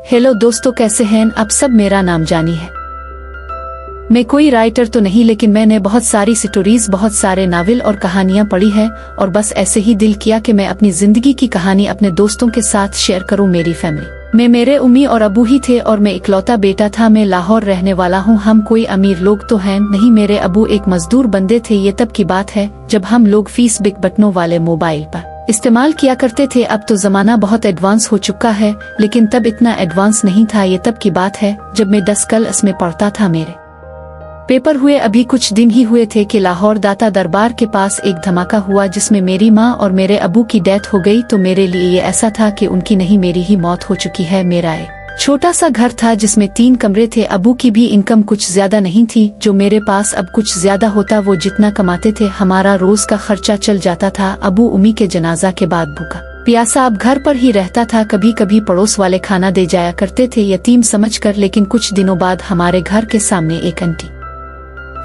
Hello दोस्तों, कैसे हैं आप सब। मेरा नाम जानी है। मैं कोई राइटर तो नहीं, लेकिन मैंने बहुत सारी स्टोरीज, बहुत सारे नावल और कहानियां पढ़ी है और बस ऐसे ही दिल किया कि मैं अपनी जिंदगी की कहानी अपने दोस्तों के साथ शेयर करूं। मेरी फैमिली में मेरे उम्मी और अबू ही थे और मैं इकलौता बेटा था। मैं लाहौर रहने वाला हूं। हम कोई अमीर लोग तो हैं नहीं। मेरे अबू एक मजदूर बंदे थे। ये तब की बात है जब हम लोग फीस बिग बटनों वाले मोबाइल पर इस्तेमाल किया करते थे। अब तो जमाना बहुत एडवांस हो चुका है, लेकिन तब इतना एडवांस नहीं था। ये तब की बात है जब मैं 10 क्लास में पढ़ता था। मेरे पेपर हुए अभी कुछ दिन ही हुए थे कि लाहौर दाता दरबार के पास एक धमाका हुआ जिसमें मेरी माँ और मेरे अबू की डेथ हो गई। तो मेरे लिए ये ऐसा था कि उनकी नहीं, मेरी ही मौत हो चुकी है। मेरा एक छोटा सा घर था जिसमें 3 कमरे थे। अबू की भी इनकम कुछ ज्यादा नहीं थी जो मेरे पास अब कुछ ज्यादा होता। वो जितना कमाते थे हमारा रोज का खर्चा चल जाता था। अबू उम्मी के जनाजा के बाद भूखा प्यासा अब घर पर ही रहता था। कभी कभी पड़ोस वाले खाना दे जाया करते थे यतीम समझकर। लेकिन कुछ दिनों बाद हमारे घर के सामने एक आंटी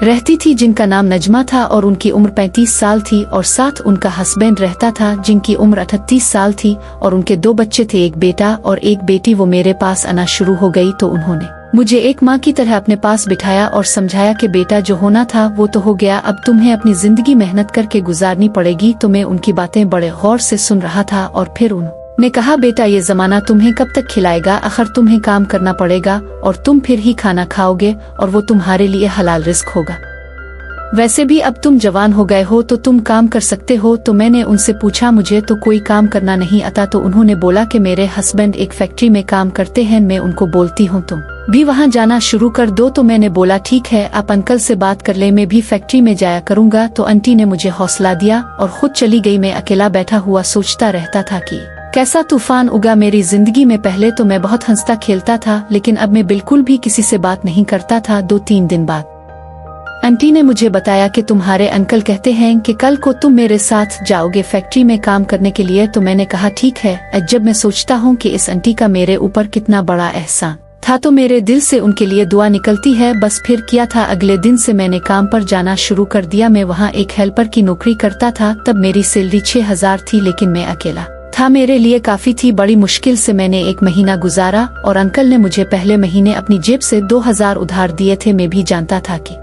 रहती थी जिनका नाम नजमा था और उनकी उम्र 35 साल थी और साथ उनका हस्बैंड रहता था जिनकी उम्र 38 साल थी और उनके 2 बच्चे थे, एक बेटा और एक बेटी। वो मेरे पास आना शुरू हो गई तो उन्होंने मुझे एक माँ की तरह अपने पास बिठाया और समझाया कि बेटा जो होना था वो तो हो गया, अब तुम्हें अपनी जिंदगी मेहनत करके गुजारनी पड़ेगी। तो मैं उनकी बातें बड़े गौर से सुन रहा था और फिर उन्होंने कहा, बेटा ये जमाना तुम्हें कब तक खिलाएगा, आखिर तुम्हें काम करना पड़ेगा और तुम फिर ही खाना खाओगे और वो तुम्हारे लिए हलाल रिस्क होगा। वैसे भी अब तुम जवान हो गए हो तो तुम काम कर सकते हो। तो मैंने उनसे पूछा, मुझे तो कोई काम करना नहीं आता। तो उन्होंने बोला कि मेरे हस्बैंड एक फैक्ट्री में काम करते हैं, मैं उनको बोलती हूँ तुम भी वहाँ जाना शुरू कर दो। तो मैंने बोला ठीक है, आप अंकल से बात कर ले, मैं भी फैक्ट्री में जाया करूँगा। तो आंटी ने मुझे हौसला दिया और खुद चली गई। मैं अकेला बैठा हुआ सोचता रहता था कि कैसा तूफान उगा मेरी जिंदगी में। पहले तो मैं बहुत हंसता खेलता था, लेकिन अब मैं बिल्कुल भी किसी से बात नहीं करता था। 2-3 दिन बाद आंटी ने मुझे बताया कि तुम्हारे अंकल कहते हैं कि कल को तुम मेरे साथ जाओगे फैक्ट्री में काम करने के लिए। तो मैंने कहा ठीक है। जब मैं सोचता हूँ कि इस आंटी का मेरे ऊपर कितना बड़ा एहसान था तो मेरे दिल से उनके लिए दुआ निकलती है। बस फिर किया था, अगले दिन से मैंने काम पर जाना शुरू कर दिया। मैं वहाँ एक हेल्पर की नौकरी करता था। तब मेरी सैलरी 6000 थी, लेकिन मैं अकेला था, मेरे लिए काफी थी। बड़ी मुश्किल से मैंने 1 महीना गुजारा और अंकल ने मुझे पहले महीने अपनी जेब से 2000 उधार दिए थे। मैं भी जानता था कि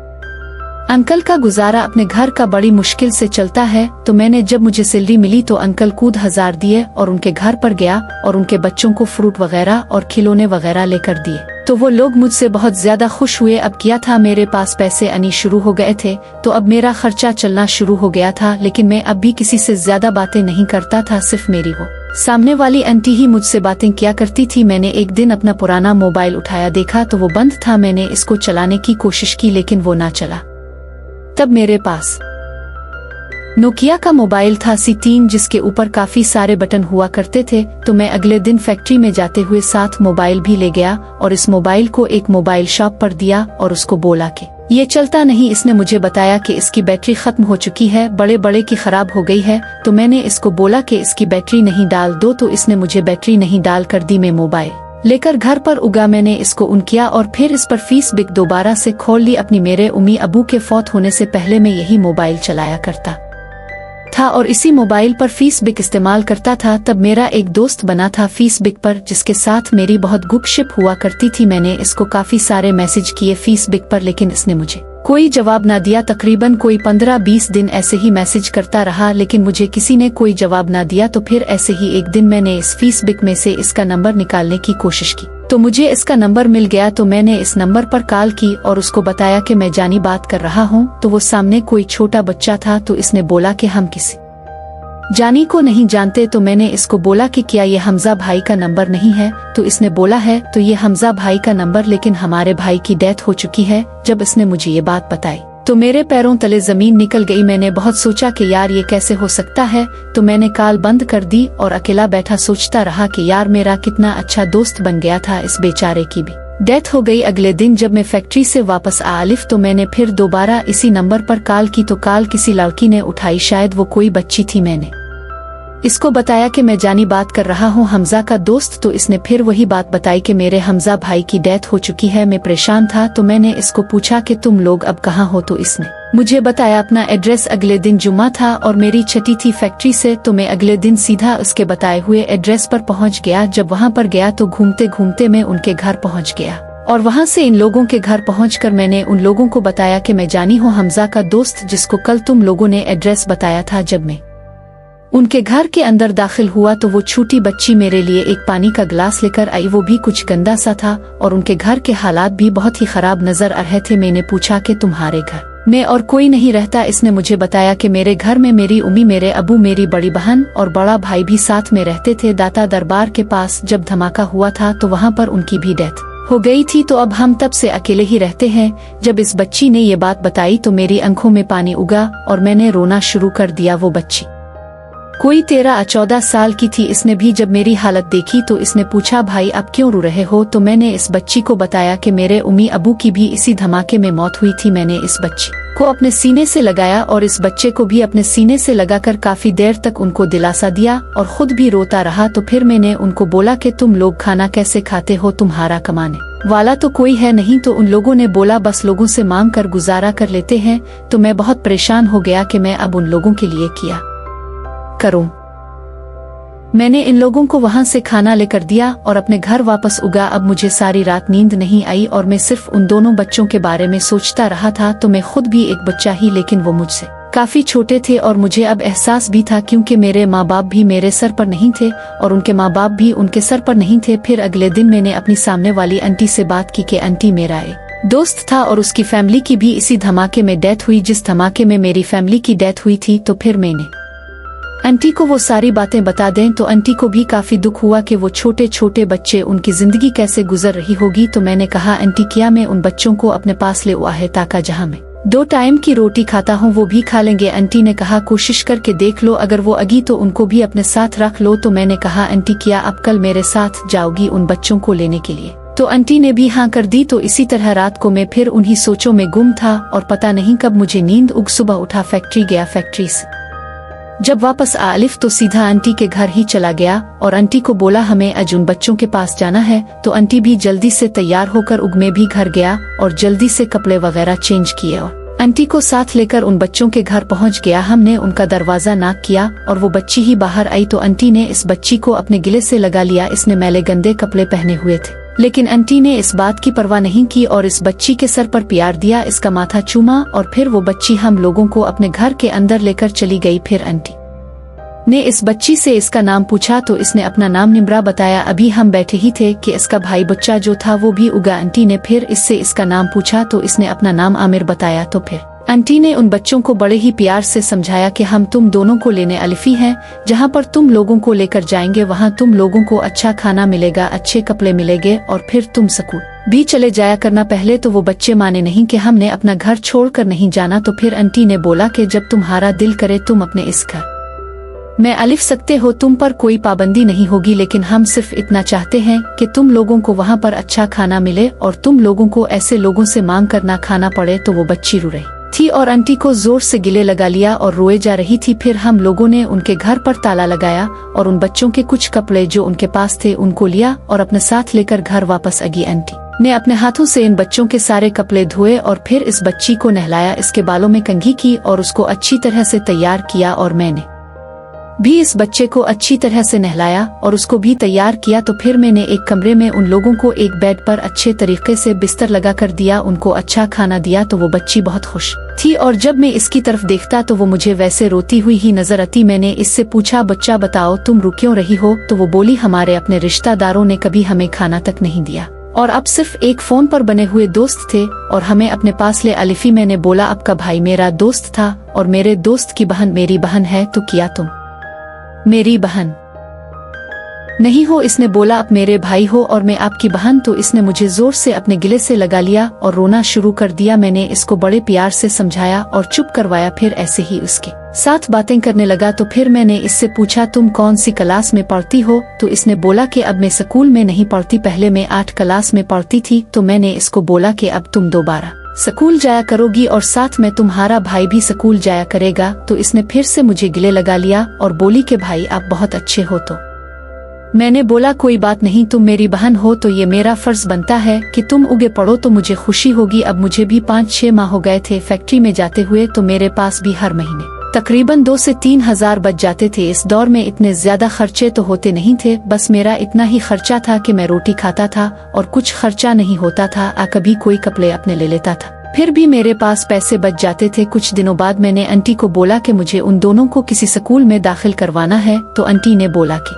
अंकल का गुजारा अपने घर का बड़ी मुश्किल से चलता है। तो मैंने जब मुझे सैलरी मिली तो अंकल खुद 1000 दिए और उनके घर पर गया और उनके बच्चों को फ्रूट वगैरह और खिलौने वगैरह लेकर दिए। तो वो लोग मुझसे बहुत ज्यादा खुश हुए। अब किया था, मेरे पास पैसे आनी शुरू हो गए थे तो अब मेरा खर्चा चलना शुरू हो गया था। लेकिन मैं अब भी किसी से ज्यादा बातें नहीं करता था, सिर्फ मेरी वो सामने वाली आंटी ही मुझसे बातें किया करती थी। मैंने एक दिन अपना पुराना मोबाइल उठाया, देखा तो वो बंद था। मैंने इसको चलाने की कोशिश की लेकिन वो ना चला। तब मेरे पास नोकिया का मोबाइल था C3 जिसके ऊपर काफी सारे बटन हुआ करते थे। तो मैं अगले दिन फैक्ट्री में जाते हुए साथ मोबाइल भी ले गया और इस मोबाइल को एक मोबाइल शॉप पर दिया और उसको बोला कि ये चलता नहीं। इसने मुझे बताया कि इसकी बैटरी खत्म हो चुकी है, बड़े बड़े की खराब हो गई है। तो मैंने इसको बोला कि इसकी बैटरी नहीं डाल दो, तो इसने मुझे बैटरी नहीं डाल कर दी। मैं मोबाइल लेकर घर पर उगा, मैंने इसको ऑन किया और फिर इस पर फीस बिग दोबारा से खोल ली। अपनी मेरे उम्मी अबू के फौत होने से पहले मैं यही मोबाइल चलाया करता था और इसी मोबाइल पर फीस बिग इस्तेमाल करता था। तब मेरा एक दोस्त बना था फीस बिग पर जिसके साथ मेरी बहुत गुपशप हुआ करती थी। मैंने इसको काफी सारे मैसेज किए फीस बिग पर, लेकिन इसने मुझे कोई जवाब ना दिया। तकरीबन कोई 15-20 दिन ऐसे ही मैसेज करता रहा, लेकिन मुझे किसी ने कोई जवाब ना दिया। तो फिर ऐसे ही एक दिन मैंने इस फीस बिग में से इसका नंबर निकालने की कोशिश की तो मुझे इसका नंबर मिल गया। तो मैंने इस नंबर पर कॉल की और उसको बताया कि मैं जानी बात कर रहा हूँ। तो वो सामने कोई छोटा बच्चा था। तो इसने बोला कि हम किसी जानी को नहीं जानते। तो मैंने इसको बोला कि क्या ये हमजा भाई का नंबर नहीं है। तो इसने बोला है। तो ये हमजा भाई का नंबर, लेकिन हमारे भाई की डेथ हो चुकी है। जब इसने मुझे ये बात बताई तो मेरे पैरों तले जमीन निकल गई। मैंने बहुत सोचा कि यार ये कैसे हो सकता है। तो मैंने कॉल बंद कर दी और अकेला बैठा सोचता रहा कि यार मेरा कितना अच्छा दोस्त बन गया था, इस बेचारे की भी डेथ हो गई। अगले दिन जब मैं फैक्ट्री से वापस आलिफ तो मैंने फिर दोबारा इसी नंबर पर कॉल की तो कॉल किसी लड़की ने उठाई, शायद वो कोई बच्ची थी। मैंने इसको बताया कि मैं जानी बात कर रहा हूँ, हमजा का दोस्त। तो इसने फिर वही बात बताई कि मेरे हमजा भाई की डेथ हो चुकी है। मैं परेशान था तो मैंने इसको पूछा कि तुम लोग अब कहाँ हो, तो इसने मुझे बताया अपना एड्रेस। अगले दिन जुम्मा था और मेरी छुट्टी थी फैक्ट्री से, तो मैं अगले दिन सीधा उसके बताए हुए एड्रेस पर पहुँच गया। जब वहाँ पर गया तो घूमते घूमते मैं उनके घर पहुँच गया और वहाँ से इन लोगों के घर पहुंचकर मैंने उन लोगों को बताया कि मैं जानी हूँ हमजा का दोस्त, जिसको कल तुम लोगों ने एड्रेस बताया था। जब मैं उनके घर के अंदर दाखिल हुआ तो वो छोटी बच्ची मेरे लिए एक पानी का गिलास लेकर आई, वो भी कुछ गंदा सा था और उनके घर के हालात भी बहुत ही खराब नजर आ रहे थे। मैंने पूछा कि तुम्हारे घर में और कोई नहीं रहता? इसने मुझे बताया कि मेरे घर में मेरी उम्मी, मेरे अबू, मेरी बड़ी बहन और बड़ा भाई भी साथ में रहते थे। दाता दरबार के पास जब धमाका हुआ था तो वहाँ पर उनकी भी डेथ हो गई थी, तो अब हम तब से अकेले ही रहते हैं। जब इस बच्ची ने ये बात बताई तो मेरी आंखों में पानी उगा और मैंने रोना शुरू कर दिया। वो बच्ची कोई 13-14 साल की थी। इसने भी जब मेरी हालत देखी तो इसने पूछा, भाई आप क्यों रो रहे हो? तो मैंने इस बच्ची को बताया कि मेरे उम्मी अबू की भी इसी धमाके में मौत हुई थी। मैंने इस बच्ची को अपने सीने से लगाया और इस बच्चे को भी अपने सीने से लगाकर काफी देर तक उनको दिलासा दिया और खुद भी रोता रहा। तो फिर मैंने उनको बोला कि तुम लोग खाना कैसे खाते हो, तुम्हारा कमाने वाला तो कोई है नहीं? तो उन लोगों ने बोला बस लोगों से मांग कर गुजारा कर लेते हैं। तो मैं बहुत परेशान हो गया कि मैं अब उन लोगों के लिए क्या करूं। मैंने इन लोगों को वहां से खाना लेकर दिया और अपने घर वापस उगा। अब मुझे सारी रात नींद नहीं आई और मैं सिर्फ उन दोनों बच्चों के बारे में सोचता रहा था। तो मैं खुद भी एक बच्चा ही, लेकिन वो मुझसे काफी छोटे थे और मुझे अब एहसास भी था क्योंकि मेरे माँ बाप भी मेरे सर पर नहीं थे और उनके माँ बाप भी उनके सर पर नहीं थे। फिर अगले दिन मैंने अपनी सामने वाली आंटी से बात की कि आंटी, मेरा एक दोस्त था और उसकी फैमिली की भी इसी धमाके में डेथ हुई जिस धमाके में मेरी फैमिली की डेथ हुई थी। तो फिर मैंने आंटी को वो सारी बातें बता दें तो आंटी को भी काफी दुख हुआ कि वो छोटे छोटे बच्चे, उनकी जिंदगी कैसे गुजर रही होगी। तो मैंने कहा, आंटी क्या मैं उन बच्चों को अपने पास ले आए ताकि जहाँ मैं 2 टाइम की रोटी खाता हूँ वो भी खा लेंगे? आंटी ने कहा, कोशिश करके देख लो, अगर वो अगी तो उनको भी अपने साथ रख लो। तो मैंने कहा, आंटी क्या आप कल मेरे साथ जाओगी उन बच्चों को लेने के लिए? तो आंटी ने भी हाँ कर दी। तो इसी तरह रात को मैं फिर उन्हीं सोचों में गुम था और पता नहीं कब मुझे नींद उग सुबह उठा, फैक्ट्री गया। फैक्ट्री से जब वापस आलिफ तो सीधा आंटी के घर ही चला गया और आंटी को बोला हमें आज उन बच्चों के पास जाना है। तो आंटी भी जल्दी से तैयार होकर उग में भी घर गया और जल्दी से कपड़े वगैरह चेंज किए और आंटी को साथ लेकर उन बच्चों के घर पहुंच गया। हमने उनका दरवाजा नॉक किया और वो बच्ची ही बाहर आई। तो आंटी ने इस बच्ची को अपने गिले से लगा लिया। इसने मैले गंदे कपड़े पहने हुए थे, लेकिन आंटी ने इस बात की परवाह नहीं की और इस बच्ची के सर पर प्यार दिया, इसका माथा चूमा और फिर वो बच्ची हम लोगों को अपने घर के अंदर लेकर चली गई। फिर आंटी ने इस बच्ची से इसका नाम पूछा तो इसने अपना नाम निम्रा बताया। अभी हम बैठे ही थे कि इसका भाई बच्चा जो था वो भी उगा। आंटी ने फिर इससे इसका नाम पूछा तो इसने अपना नाम आमिर बताया। तो फिर आंटी ने उन बच्चों को बड़े ही प्यार से समझाया कि हम तुम दोनों को लेने अलिफी हैं, जहाँ पर तुम लोगों को लेकर जाएंगे वहाँ तुम लोगों को अच्छा खाना मिलेगा, अच्छे कपड़े मिलेंगे और फिर तुम स्कूल भी चले जाया करना। पहले तो वो बच्चे माने नहीं कि हमने अपना घर छोड़कर नहीं जाना। तो फिर आंटी ने बोला कि जब तुम्हारा दिल करे तुम अपने इस घर में अलिफ सकते हो, तुम पर कोई पाबंदी नहीं होगी, लेकिन हम सिर्फ इतना चाहते हैं कि तुम लोगों को वहाँ पर अच्छा खाना मिले और तुम लोगों को ऐसे लोगों से मांग कर ना खाना पड़े। तो वो बच्ची रो रही थी और आंटी को जोर से गिले लगा लिया और रोए जा रही थी। फिर हम लोगों ने उनके घर पर ताला लगाया और उन बच्चों के कुछ कपड़े जो उनके पास थे उनको लिया और अपने साथ लेकर घर वापस आगी। आंटी ने अपने हाथों से इन बच्चों के सारे कपड़े धोए और फिर इस बच्ची को नहलाया, इसके बालों में कंघी की और उसको अच्छी तरह से तैयार किया और मैंने भी इस बच्चे को अच्छी तरह से नहलाया और उसको भी तैयार किया। तो फिर मैंने एक कमरे में उन लोगों को एक बेड पर अच्छे तरीके से बिस्तर लगा कर दिया, उनको अच्छा खाना दिया। तो वो बच्ची बहुत खुश थी और जब मैं इसकी तरफ देखता तो वो मुझे वैसे रोती हुई ही नजर आती। मैंने इससे पूछा, बच्चा बताओ तुम रो क्यों रही हो? तो वो बोली, हमारे अपने रिश्तेदारों ने कभी हमें खाना तक नहीं दिया और अब सिर्फ एक फोन पर बने हुए दोस्त थे और हमें अपने पास ले अलिफी। मैंने बोला, आपका भाई मेरा दोस्त था और मेरे दोस्त की बहन मेरी बहन है, तो क्या तुम मेरी बहन नहीं हो? इसने बोला, आप मेरे भाई हो और मैं आपकी बहन। तो इसने मुझे जोर से अपने गिले से लगा लिया और रोना शुरू कर दिया। मैंने इसको बड़े प्यार से समझाया और चुप करवाया, फिर ऐसे ही उसके साथ बातें करने लगा। तो फिर मैंने इससे पूछा, तुम कौन सी क्लास में पढ़ती हो? तो इसने बोला कि अब मैं स्कूल में नहीं पढ़ती, पहले मैं 8 क्लास में पढ़ती थी। तो मैंने इसको बोला कि अब तुम दोबारा स्कूल जाया करोगी और साथ में तुम्हारा भाई भी स्कूल जाया करेगा। तो इसने फिर से मुझे गिले लगा लिया और बोली कि भाई आप बहुत अच्छे हो। तो मैंने बोला कोई बात नहीं, तुम मेरी बहन हो तो ये मेरा फर्ज बनता है कि तुम उगे पड़ो तो मुझे खुशी होगी। अब मुझे भी 5-6 माह हो गए थे फैक्ट्री में जाते हुए, तो मेरे पास भी हर महीने तकरीबन 2 से 3 हज़ार बच जाते थे। इस दौर में इतने ज्यादा खर्चे तो होते नहीं थे, बस मेरा इतना ही खर्चा था कि मैं रोटी खाता था और कुछ खर्चा नहीं होता था। कभी कोई कपड़े अपने ले लेता था, फिर भी मेरे पास पैसे बच जाते थे। कुछ दिनों बाद मैंने आंटी को बोला कि मुझे उन दोनों को किसी स्कूल में दाखिल करवाना है, तो आंटी ने बोला कि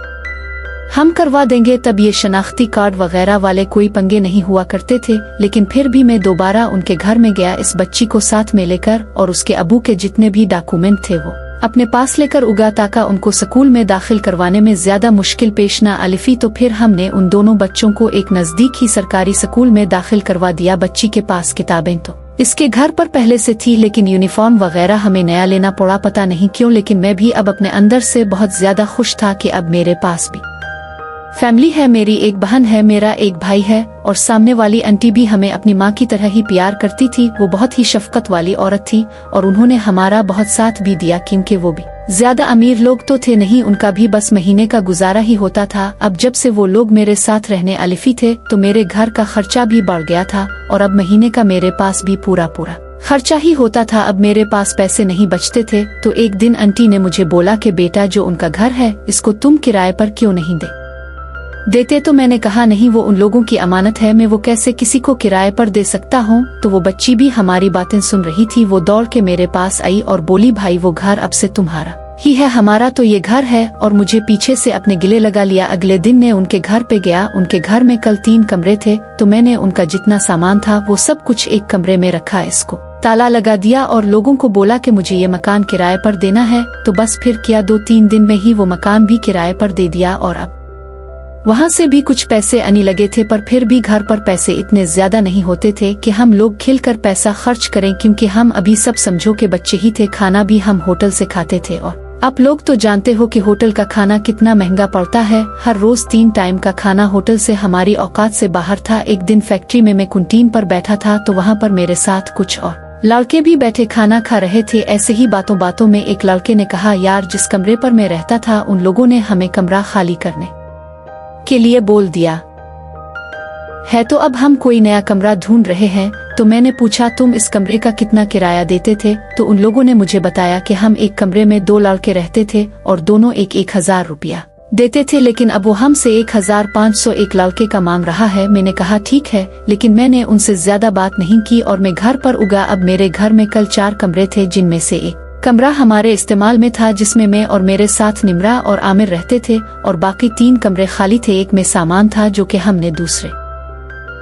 हम करवा देंगे। तब ये शनाख्ती कार्ड वगैरह वाले कोई पंगे नहीं हुआ करते थे, लेकिन फिर भी मैं दोबारा उनके घर में गया इस बच्ची को साथ में लेकर, और उसके अबू के जितने भी डॉक्यूमेंट थे वो अपने पास लेकर उगा, ताकि उनको स्कूल में दाखिल करवाने में ज्यादा मुश्किल पेश न आलिफी। तो फिर हमने उन दोनों बच्चों को एक नजदीक ही सरकारी स्कूल में दाखिल करवा दिया। बच्ची के पास किताबें तो इसके घर पर पहले से थी, लेकिन यूनिफॉर्म वगैरह हमें नया लेना पड़ा, पता नहीं क्यों। लेकिन मैं भी अब अपने अंदर से बहुत ज्यादा खुश था कि अब मेरे पास भी फैमिली है। मेरी एक बहन है, मेरा एक भाई है, और सामने वाली आंटी भी हमें अपनी माँ की तरह ही प्यार करती थी। वो बहुत ही शफकत वाली औरत थी और उन्होंने हमारा बहुत साथ भी दिया, क्योंकि वो भी ज्यादा अमीर लोग तो थे नहीं, उनका भी बस महीने का गुजारा ही होता था। अब जब से वो लोग मेरे साथ रहने आलिफी थे तो मेरे घर का खर्चा भी बढ़ गया था, और अब महीने का मेरे पास भी पूरा खर्चा ही होता था। अब मेरे पास पैसे नहीं बचते थे, तो एक दिन आंटी ने मुझे बोला कि बेटा, जो उनका घर है इसको तुम किराए पर क्यों नहीं देते। तो मैंने कहा नहीं, वो उन लोगों की अमानत है, मैं वो कैसे किसी को किराए पर दे सकता हूँ। तो वो बच्ची भी हमारी बातें सुन रही थी। वो दौड़ के मेरे पास आई और बोली, भाई वो घर अब से तुम्हारा ही है, हमारा तो ये घर है। और मुझे पीछे से अपने गिले लगा लिया। अगले दिन मैं उनके घर पे गया। उनके घर में कल 3 कमरे थे, तो मैंने उनका जितना सामान था वो सब कुछ एक कमरे में रखा, इसको ताला लगा दिया और लोगों को बोला कि मुझे ये मकान किराए पर देना है। तो बस फिर किया, 2-3 दिन में ही वो मकान भी किराए पर दे दिया, और अब वहाँ से भी कुछ पैसे आने लगे थे। पर फिर भी घर पर पैसे इतने ज्यादा नहीं होते थे कि हम लोग खिलकर पैसा खर्च करें, क्योंकि हम अभी सब समझो के बच्चे ही थे। खाना भी हम होटल से खाते थे, और आप लोग तो जानते हो कि होटल का खाना कितना महंगा पड़ता है। हर रोज 3 टाइम का खाना होटल से हमारी औकात से बाहर था। एक दिन फैक्ट्री में मैं कैंटीन पर बैठा था, तो वहाँ पर मेरे साथ कुछ और लड़के भी बैठे खाना खा रहे थे। ऐसे ही बातों बातों में एक लड़के ने कहा, यार जिस कमरे पर मैं रहता था उन लोगों ने हमें कमरा खाली करने के लिए बोल दिया है, तो अब हम कोई नया कमरा ढूंढ रहे हैं। तो मैंने पूछा, तुम इस कमरे का कितना किराया देते थे? तो उन लोगों ने मुझे बताया कि हम एक कमरे में 2 लड़के रहते थे और दोनों 1,000 रुपया देते थे, लेकिन अब वो हमसे 1,500 एक लड़के का मांग रहा है। मैंने कहा ठीक है, लेकिन मैंने उनसे ज्यादा बात नहीं की और मैं घर पर उगा। अब मेरे घर में कल 4 कमरे थे, जिनमें से एक कमरा हमारे इस्तेमाल में था, जिसमें मैं और मेरे साथ निमरा और आमिर रहते थे, और बाकी 3 कमरे खाली थे। एक में सामान था जो कि हमने दूसरे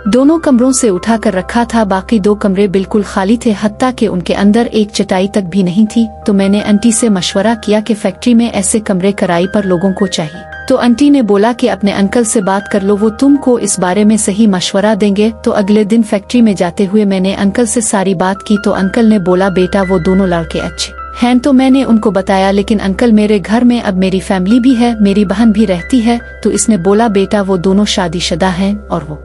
दोनों कमरों से उठा कर रखा था। बाकी 2 कमरे बिल्कुल खाली थे, हत्ता कि उनके अंदर एक चटाई तक भी नहीं थी। तो मैंने आंटी से मशवरा किया कि फैक्ट्री में ऐसे कमरे किराए पर लोगों को चाहिए। तो आंटी ने बोला कि अपने अंकल से बात कर लो, वो तुमको इस बारे में सही मशवरा देंगे। तो अगले दिन फैक्ट्री में जाते हुए मैंने अंकल से सारी बात की। तो अंकल ने बोला, बेटा वो दोनों लड़के अच्छे हैं। तो मैंने उनको बताया, लेकिन अंकल मेरे घर में अब मेरी फैमिली भी है, मेरी बहन भी रहती है। तो इसने बोला, बेटा वो दोनों शादीशुदा हैं और वो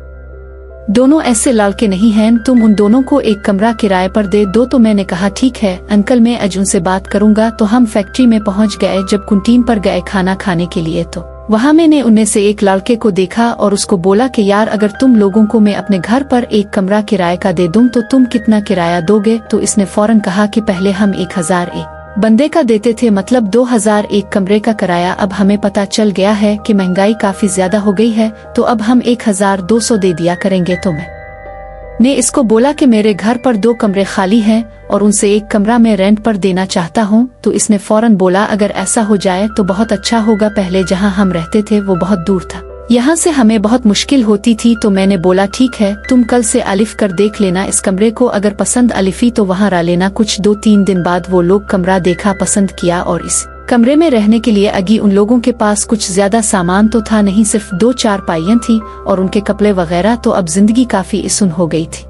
दोनों ऐसे लड़के नहीं हैं, तुम उन दोनों को एक कमरा किराए पर दे दो। तो मैंने कहा ठीक है अंकल, मैं आज उनसे बात करूंगा। तो हम फैक्ट्री में पहुंच गए। जब कैंटीन पर गए खाना खाने के लिए, तो वहाँ मैंने उनमें से एक लड़के को देखा और उसको बोला कि यार अगर तुम लोगों को मैं अपने घर पर एक कमरा किराए का दे दूं तो तुम कितना किराया दोगे? तो इसने फौरन कहा कि पहले हम 1,000 एक बंदे का देते थे, मतलब 2,000 एक कमरे का किराया। अब हमें पता चल गया है कि महंगाई काफी ज्यादा हो गई है, तो अब हम 1,200 दे दिया करेंगे। तो मैंने इसको बोला कि मेरे घर पर 2 कमरे खाली हैं और उनसे एक कमरा मैं रेंट पर देना चाहता हूं। तो इसने फौरन बोला, अगर ऐसा हो जाए तो बहुत अच्छा होगा। पहले जहां हम रहते थे वो बहुत दूर था, यहाँ से हमें बहुत मुश्किल होती थी। तो मैंने बोला ठीक है, तुम कल से अलिफ कर देख लेना इस कमरे को, अगर पसंद अलिफी तो वहाँ रह लेना। कुछ 2-3 दिन बाद वो लोग कमरा देखा, पसंद किया, और इस कमरे में रहने के लिए अगी उन लोगों के पास कुछ ज्यादा सामान तो था नहीं, सिर्फ 2 चारपाइयाँ थी और उनके कपड़े वगैरह। तो अब जिंदगी काफी इसून हो गई थी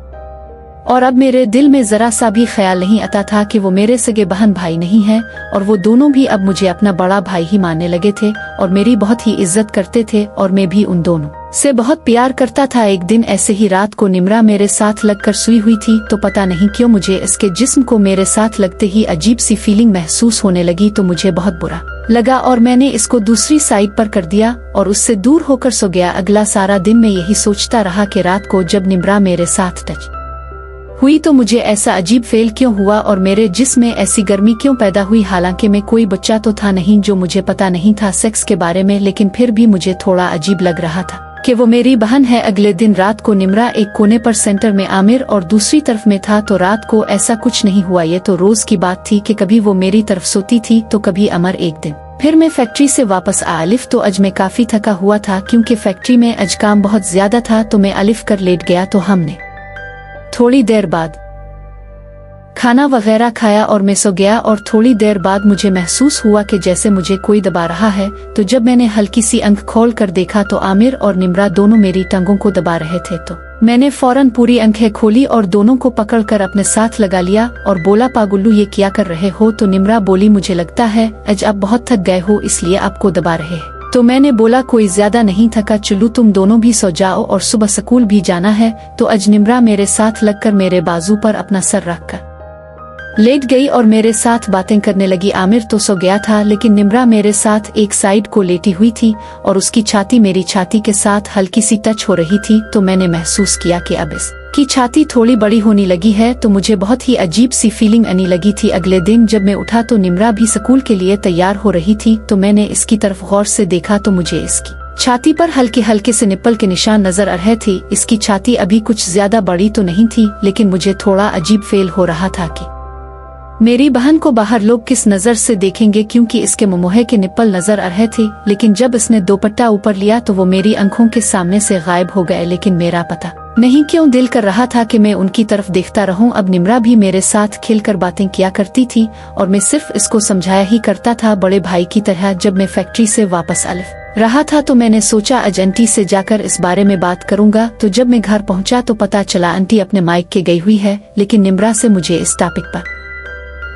और अब मेरे दिल में जरा सा भी ख्याल नहीं आता था कि वो मेरे सगे बहन भाई नहीं है, और वो दोनों भी अब मुझे अपना बड़ा भाई ही मानने लगे थे और मेरी बहुत ही इज्जत करते थे, और मैं भी उन दोनों से बहुत प्यार करता था। एक दिन ऐसे ही रात को निम्रा मेरे साथ लगकर सोई हुई थी तो पता नहीं क्यों मुझे इसके जिस्म को मेरे साथ लगते ही अजीब सी फीलिंग महसूस होने लगी। तो मुझे बहुत बुरा लगा और मैंने इसको दूसरी साइड पर कर दिया और उससे दूर होकर सो गया। अगला सारा दिन मैं यही सोचता रहा कि रात को जब निम्रा मेरे साथ टच हुई तो मुझे ऐसा अजीब फेल क्यों हुआ और मेरे जिस्म में ऐसी गर्मी क्यों पैदा हुई। हालांकि मैं कोई बच्चा तो था नहीं जो मुझे पता नहीं था सेक्स के बारे में, लेकिन फिर भी मुझे थोड़ा अजीब लग रहा था कि वो मेरी बहन है। अगले दिन रात को निम्रा एक कोने पर सेंटर में आमिर और दूसरी तरफ में था। तो रात को ऐसा कुछ नहीं हुआ, ये तो रोज की बात थी कि कभी वो मेरी तरफ सोती थी तो कभी अमर। एक दिन फिर मैं फैक्ट्री से वापस आलिफ तो अज मैं काफी थका हुआ था क्योंकि फैक्ट्री में अज काम बहुत ज्यादा था। तो मैं अलिफ कर लेट गया। तो हमने थोड़ी देर बाद खाना वगैरह खाया और मैं सो गया और थोड़ी देर बाद मुझे महसूस हुआ कि जैसे मुझे कोई दबा रहा है। तो जब मैंने हल्की सी आंख खोल कर देखा तो आमिर और निम्रा दोनों मेरी टांगों को दबा रहे थे। तो मैंने फौरन पूरी आंखें खोली और दोनों को पकड़कर अपने साथ लगा लिया और बोला, पागुल्लू ये क्या कर रहे हो? तो निम्रा बोली, मुझे लगता है आज आप बहुत थक गए हो इसलिए आपको दबा रहे हैं। तो मैंने बोला, कोई ज्यादा नहीं थका, चलो तुम दोनों भी सो जाओ और सुबह स्कूल भी जाना है। तो आज निम्रा मेरे साथ लगकर मेरे बाजू पर अपना सर रखकर लेट गई और मेरे साथ बातें करने लगी। आमिर तो सो गया था लेकिन निम्रा मेरे साथ एक साइड को लेटी हुई थी और उसकी छाती मेरी छाती के साथ हल्की सी टच हो रही थी। तो मैंने महसूस किया कि अब इसकी छाती थोड़ी बड़ी होने लगी है। तो मुझे बहुत ही अजीब सी फीलिंग आने लगी थी। अगले दिन जब मैं उठा तो निम्रा भी स्कूल के लिए तैयार हो रही थी। तो मैंने इसकी तरफ गौर से देखा तो मुझे इसकी छाती पर हल्के हल्के से निप्पल के निशान नजर आ रहे थे। इसकी छाती अभी कुछ ज्यादा बड़ी तो नहीं थी लेकिन मुझे थोड़ा अजीब फील हो रहा था कि मेरी बहन को बाहर लोग किस नजर से देखेंगे क्योंकि इसके मुंह के निप्पल नजर आ रहे थे। लेकिन जब इसने दुपट्टा ऊपर लिया तो वो मेरी आंखों के सामने से गायब हो गए। लेकिन मेरा पता नहीं क्यों दिल कर रहा था कि मैं उनकी तरफ देखता रहूं। अब निम्रा भी मेरे साथ खिलकर बातें किया करती थी और मैं सिर्फ इसको समझाया ही करता था बड़े भाई की तरह। जब मैं फैक्ट्री से वापस आ रहा था तो मैंने सोचा आज आंटी से जाकर इस बारे में बात करूंगा। तो जब मैं घर पहुंचा तो पता चला आंटी अपने माइक के गई हुई है। लेकिन निम्रा से मुझे इस टॉपिक पर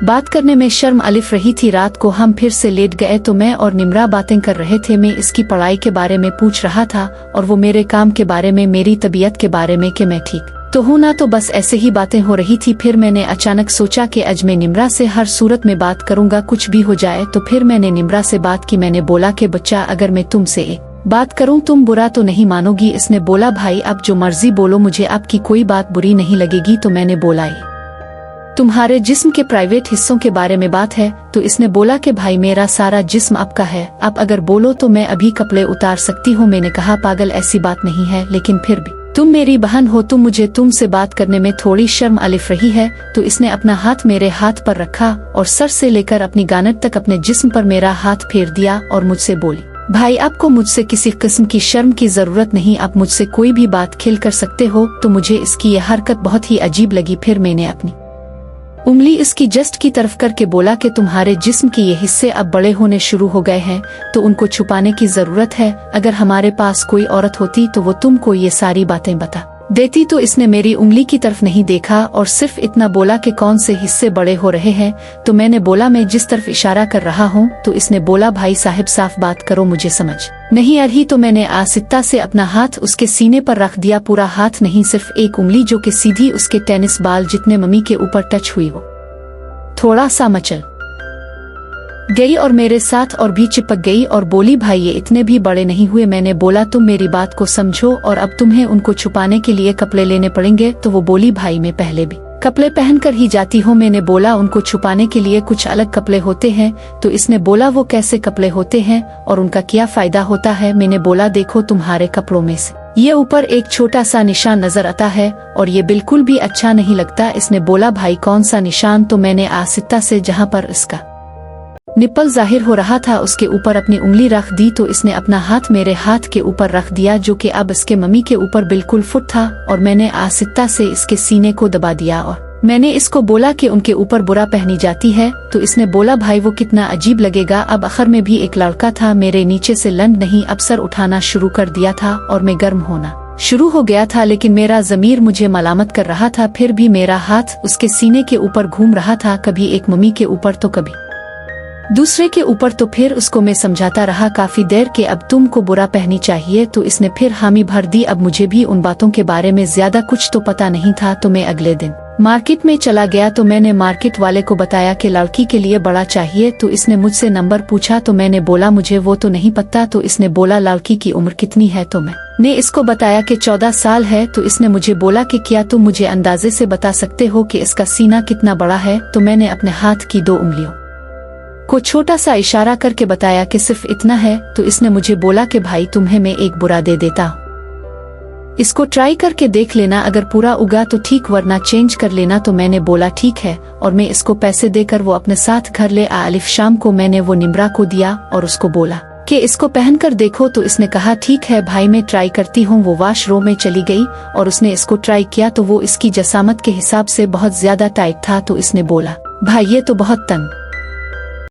बात करने में शर्म अलिफ रही थी। रात को हम फिर से लेट गए तो मैं और निम्रा बातें कर रहे थे। मैं इसकी पढ़ाई के बारे में पूछ रहा था और वो मेरे काम के बारे में, मेरी तबीयत के बारे में कि मैं ठीक तो हूँ ना। तो बस ऐसे ही बातें हो रही थी। फिर मैंने अचानक सोचा कि आज मैं निम्रा से हर सूरत में बात करूंगा, कुछ भी हो जाए। तो फिर मैंने निम्रा से बात की। मैंने बोला कि बच्चा, अगर मैं तुमसे एक बात करूं तुम बुरा तो नहीं मानोगी? इसने बोला, भाई आप जो मर्जी बोलो, मुझे आपकी कोई बात बुरी नहीं लगेगी। तो मैंने बोला, ये तुम्हारे जिस्म के प्राइवेट हिस्सों के बारे में बात है। तो इसने बोला कि भाई मेरा सारा जिस्म आपका है, आप अगर बोलो तो मैं अभी कपड़े उतार सकती हूँ। मैंने कहा, पागल ऐसी बात नहीं है, लेकिन फिर भी तुम मेरी बहन हो तो मुझे तुमसे बात करने में थोड़ी शर्म अलिफ रही है। तो इसने अपना हाथ मेरे हाथ पर रखा और सर से लेकर अपनी गानट तक अपने जिस्म पर मेरा हाथ फेर दिया और मुझसे बोली, भाई आपको मुझसे किसी किस्म की शर्म की जरूरत नहीं, आप मुझसे कोई भी बात खिल कर सकते हो। तो मुझे इसकी यह हरकत बहुत ही अजीब लगी। फिर मैंने अपनी उंगली इसकी जस्ट की तरफ करके बोला कि तुम्हारे जिस्म के ये हिस्से अब बड़े होने शुरू हो गए हैं तो उनको छुपाने की जरूरत है। अगर हमारे पास कोई औरत होती तो वो तुमको ये सारी बातें बता देती। तो इसने मेरी उंगली की तरफ नहीं देखा और सिर्फ इतना बोला कि कौन से हिस्से बड़े हो रहे हैं। तो मैंने बोला, मैं जिस तरफ इशारा कर रहा हूँ। तो इसने बोला, भाई साहब साफ बात करो, मुझे समझ नहीं आ रही। तो मैंने आसिकता से अपना हाथ उसके सीने पर रख दिया, पूरा हाथ नहीं, सिर्फ एक उंगली जो कि सीधी उसके टेनिस बाल जितने मम्मी के ऊपर टच हुई। वो थोड़ा सा मचल गई और मेरे साथ और भी चिपक गई और बोली, भाई ये इतने भी बड़े नहीं हुए। मैंने बोला, तुम मेरी बात को समझो और अब तुम्हें उनको छुपाने के लिए कपड़े लेने पड़ेंगे। तो वो बोली, भाई मैं पहले भी कपड़े पहनकर ही जाती हूँ। मैंने बोला, उनको छुपाने के लिए कुछ अलग कपड़े होते हैं। तो इसने बोला, वो कैसे कपड़े होते हैं और उनका क्या फायदा होता है? मैंने बोला, देखो तुम्हारे कपड़ों में से ये ऊपर एक छोटा सा निशान नजर आता है और ये बिल्कुल भी अच्छा नहीं लगता। इसने बोला, भाई कौन सा निशान? तो मैंने आसिकता से जहाँ पर इसका निप्पल जाहिर हो रहा था उसके ऊपर अपनी उंगली रख दी। तो इसने अपना हाथ मेरे हाथ के ऊपर रख दिया जो कि अब इसके मम्मी के ऊपर बिल्कुल फिट था और मैंने आसिकता से इसके सीने को दबा दिया और मैंने इसको बोला कि उनके ऊपर बुरा पहनी जाती है। तो इसने बोला, भाई वो कितना अजीब लगेगा। अब आखिर में भी एक लड़का था मेरे नीचे से लंड नहीं अब सर उठाना शुरू कर दिया था और मैं गर्म होना शुरू हो गया था, लेकिन मेरा ज़मीर मुझे मलामत कर रहा था। फिर भी मेरा हाथ उसके सीने के ऊपर घूम रहा था, कभी एक मम्मी के ऊपर तो कभी दूसरे के ऊपर। तो फिर उसको मैं समझाता रहा काफी देर कि अब तुमको बुरा पहनी चाहिए, तो इसने फिर हामी भर दी। अब मुझे भी उन बातों के बारे में ज्यादा कुछ तो पता नहीं था। तो मैं अगले दिन मार्केट में चला गया। तो मैंने मार्केट वाले को बताया कि लड़की के लिए बड़ा चाहिए। तो इसने मुझसे नंबर पूछा। तो मैंने बोला मुझे वो तो नहीं पता। तो इसने बोला लड़की की उम्र कितनी है। तो मैंने इसको बताया कि 14 साल है। तो इसने मुझे बोला कि क्या तुम मुझे अंदाजे से बता सकते हो कि इसका सीना कितना बड़ा है। तो मैंने अपने हाथ की 2 उंगलियों को छोटा सा इशारा करके बताया कि सिर्फ इतना है। तो इसने मुझे बोला कि भाई तुम्हें मैं एक बुरा दे देता हूँ, इसको ट्राई करके देख लेना, अगर पूरा उगा तो ठीक वरना चेंज कर लेना। तो मैंने बोला ठीक है, और मैं इसको पैसे देकर वो अपने साथ घर ले आ। अलिफ शाम को मैंने वो निम्रा को दिया और उसको बोला कि इसको पहनकर देखो। तो इसने कहा ठीक है भाई मैं ट्राई करती हूँ। वो वॉशरूम में चली गई और उसने इसको ट्राई किया। तो वो इसकी जसामत के हिसाब से बहुत ज्यादा टाइट था। तो इसने बोला भाई ये तो बहुत तंग